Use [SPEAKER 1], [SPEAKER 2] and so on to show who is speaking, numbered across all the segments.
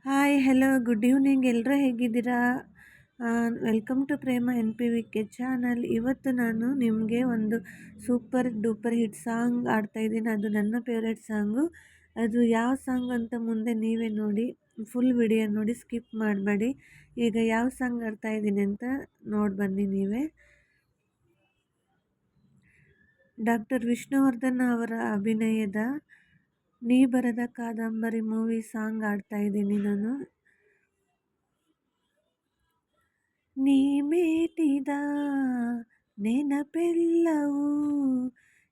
[SPEAKER 1] Hi hello good evening ಎಲ್ಲರೂ ಹೇಗಿದ್ದೀರಾ? Welcome to Prema N P V K channel. ಇವತ್ತು ನಾನು ನಿಮಗೆ ಒಂದು ಸೂಪರ್ ಡೂಪರ್ ಹಿಟ್ ಸಾಂಗ್ ಆಡ್ತಾಯಿದ್ದೀನಿ. ಅದು ನನ್ನ ಫೇವ್ರೆಟ್ ಸಾಂಗು. ಅದು ಯಾವ ಸಾಂಗ್ ಅಂತ ಮುಂದೆ ನೀವೇ ನೋಡಿ, ಫುಲ್ ವಿಡಿಯೋ ನೋಡಿ, ಸ್ಕಿಪ್ ಮಾಡಬೇಡಿ. ಈಗ ಯಾವ ಸಾಂಗ್ ಆಡ್ತಾಯಿದ್ದೀನಿ ಅಂತ ನೋಡಿ ಬನ್ನಿ ನೀವೇ. ಡಾಕ್ಟರ್ ವಿಷ್ಣುವರ್ಧನ್ ಅವರ ಅಭಿನಯದ ನೀ ಬರದ ಕಾದಂಬರಿ ಮೂವಿ ಸಾಂಗ್ ಆಡ್ತಾಯಿದ್ದೀನಿ ನಾನು. ನೀ ಮೇಟಿದ ನೆನಪೆಲ್ಲವೂ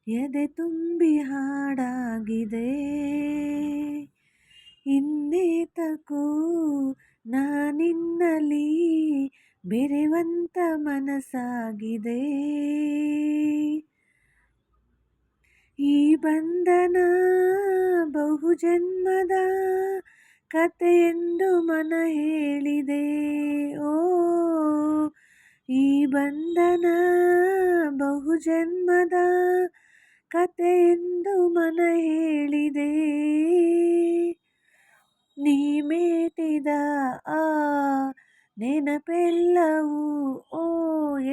[SPEAKER 1] ಎದೆ ತುಂಬಿ ಹಾಡಾಗಿದೆ, ಇನ್ನೇತಕೋ ನಾನಿನ್ನಲಿ ಬೆರೆವಂತ ಮನಸ್ಸಾಗಿದೆ. ಈ ಬಂಧನ ಬಹುಜನ್ಮದ ಕಥೆಯೆಂದು ಮನ ಹೇಳಿದೆ. ಓ, ಈ ಬಂಧನ ಬಹುಜನ್ಮದ ಕಥೆಯೆಂದು ಮನ ಹೇಳಿದೆ. ನೀ ಮೇಟಿದ ಆ ನೆನಪೆಲ್ಲವೂ ಓ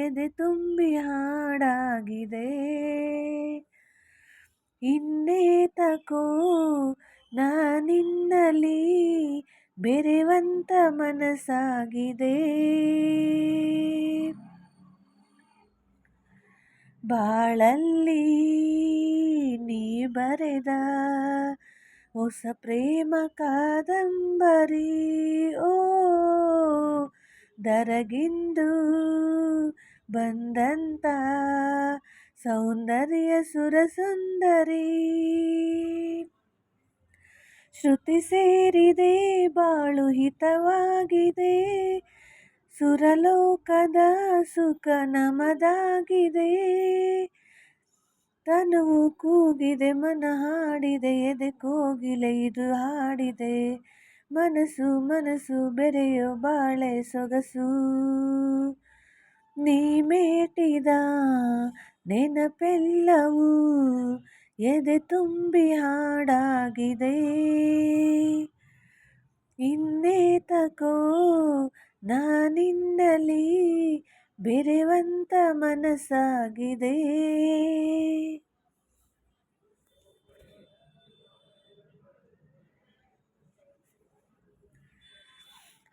[SPEAKER 1] ಎದೆ ತುಂಬಿ ಹಾಡಾಗಿದೆ, ಇನ್ನೇತಕೋ ನಾನಿನ್ನಲಿ ಬೆರೆವಂತ ಮನಸ್ಸಾಗಿದೆ. ಬಾಳಲ್ಲಿ ನೀ ಬರೆದ ಹೊಸ ಪ್ರೇಮ ಕಾದಂಬರಿ, ಓ ದರಗಿಂದು ಬಂದಂತ ಸೌಂದರ್ಯ ಸುರಸುಂದರಿ. ಶ್ರುತಿ ಸೇರಿದೆ ಬಾಳು ಹಿತವಾಗಿದೆ, ಸುರಲೋಕದ ಸುಖ ನಮದಾಗಿದೆ. ತನುವು ಕೂಗಿದೆ ಮನ ಹಾಡಿದೆ, ಎದೆ ಕೋಗಿಲೆ ಇದು ಹಾಡಿದೆ. ಮನಸ್ಸು ಮನಸ್ಸು ಬೆರೆಯೋ ಬಾಳೆ ಸೊಗಸು, ನೀ ಮೇಟಿದ ನೆನಪೆಲ್ಲವೂ ಎದೆ ತುಂಬಿ ಹಾಡಾಗಿದೆ, ಇನ್ನೇತಕೋ ನಾನಿನ್ನಲಿ ಬೆರೆವಂತ ಮನಸ್ಸಾಗಿದೆ.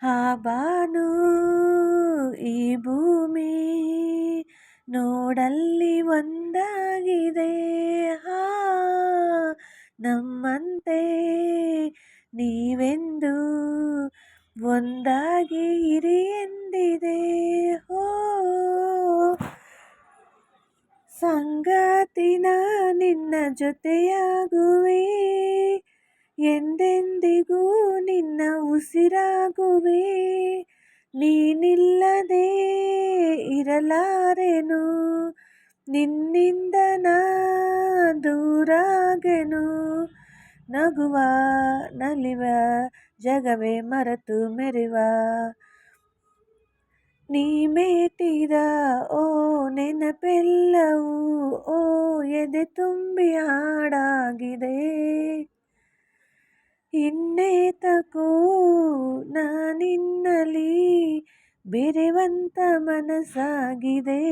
[SPEAKER 1] ಆ ಬಾನು ಈ ಭೂಮಿ ನೋಡಲ್ಲಿ ಒಂದಾಗಿದೆ, ನಮ್ಮಂತೆ ನೀವೆಂದು ಒಂದಾಗಿ ಇರಿ ಎಂದಿದೆ. ಹೋ ಸಂಗಾತಿನ ನಿನ್ನ ಜೊತೆಯಾಗುವೆ, ಎಂದೆಂದಿಗೂ ನಿನ್ನ ಉಸಿರಾಗುವೆ. ನೀನಿಲ್ಲದೆ ಇರಲಾರೆನು, ನಿನ್ನಿಂದ ನಾ ದೂರಾಗೆನು. ನಗುವ ನಲಿವ ಜಗವೇ ಮರೆತು ಮೆರೆವ, ನೀ ಮೇಟಿದ ಓ ನೆನಪೆಲ್ಲವೂ ಓ ಎದೆ ತುಂಬಿ ಹಾಡಾಗಿದೆ, ಇನ್ನೇತಕೋ ನಾನಿನ್ನಲಿ ಬೆರೆವಂತ ಮನಸ್ಸಾಗಿದೆ.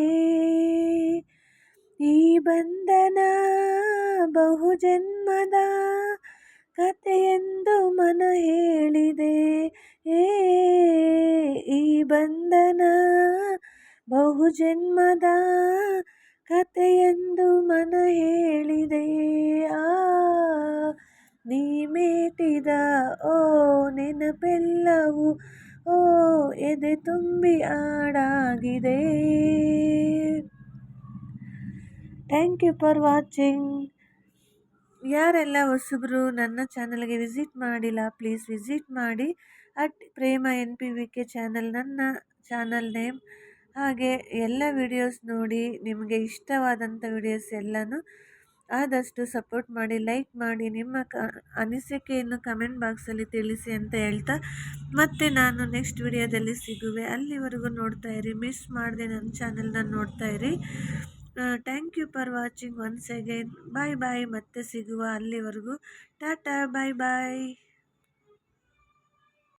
[SPEAKER 1] ಈ ಬಂಧನ ಬಹುಜನ್ಮದ ಕಥೆಯೆಂದು ಮನ ಹೇಳಿದೆ. ಈ ಬಂಧನ ಬಹುಜನ್ಮದ ಕಥೆಯೆಂದು ಮನ ಹೇಳಿದೆ. ನೀ ಮೇಟಿದ ಓ ನೆನಪೆಲ್ಲವೂ ಓ ಎದೆ ತುಂಬಿ ಹಾಡಾಗಿದೆ. Thank you for watching. ಯಾರೆಲ್ಲ ಹೊಸಬರು ನನ್ನ ಚಾನಲ್ಗೆ ವಿಸಿಟ್ ಮಾಡಿಲ್ಲ, ಪ್ಲೀಸ್ ವಿಸಿಟ್ ಮಾಡಿ. Prema N P V K channel ನನ್ನ ಚಾನಲ್ ನೇಮ್. ಹಾಗೆ ಎಲ್ಲ ವಿಡಿಯೋಸ್ ನೋಡಿ, ನಿಮಗೆ ಇಷ್ಟವಾದಂಥ ವಿಡಿಯೋಸ್ ಎಲ್ಲನೂ ಆದಷ್ಟು ಸಪೋರ್ಟ್ ಮಾಡಿ, ಲೈಕ್ ಮಾಡಿ, ನಿಮ್ಮ ಅನಿಸಿಕೆಯನ್ನು ಕಮೆಂಟ್ ಬಾಕ್ಸಲ್ಲಿ ತಿಳಿಸಿ ಅಂತ ಹೇಳ್ತಾ, ಮತ್ತೆ ನಾನು ನೆಕ್ಸ್ಟ್ ವಿಡಿಯೋದಲ್ಲಿ ಸಿಗುವೆ. ಅಲ್ಲಿವರೆಗೂ ನೋಡ್ತಾ ಇರಿ, ಮಿಸ್ ಮಾಡದೆ ನನ್ನ ಚಾನಲ್ನ ನೋಡ್ತಾ ಇರಿ. Thank you for watching once again. Bye bye, ಮತ್ತೆ ಸಿಗುವ. ಅಲ್ಲಿವರೆಗೂ ಟಾಟಾ, ಬಾಯ್ ಬಾಯ್.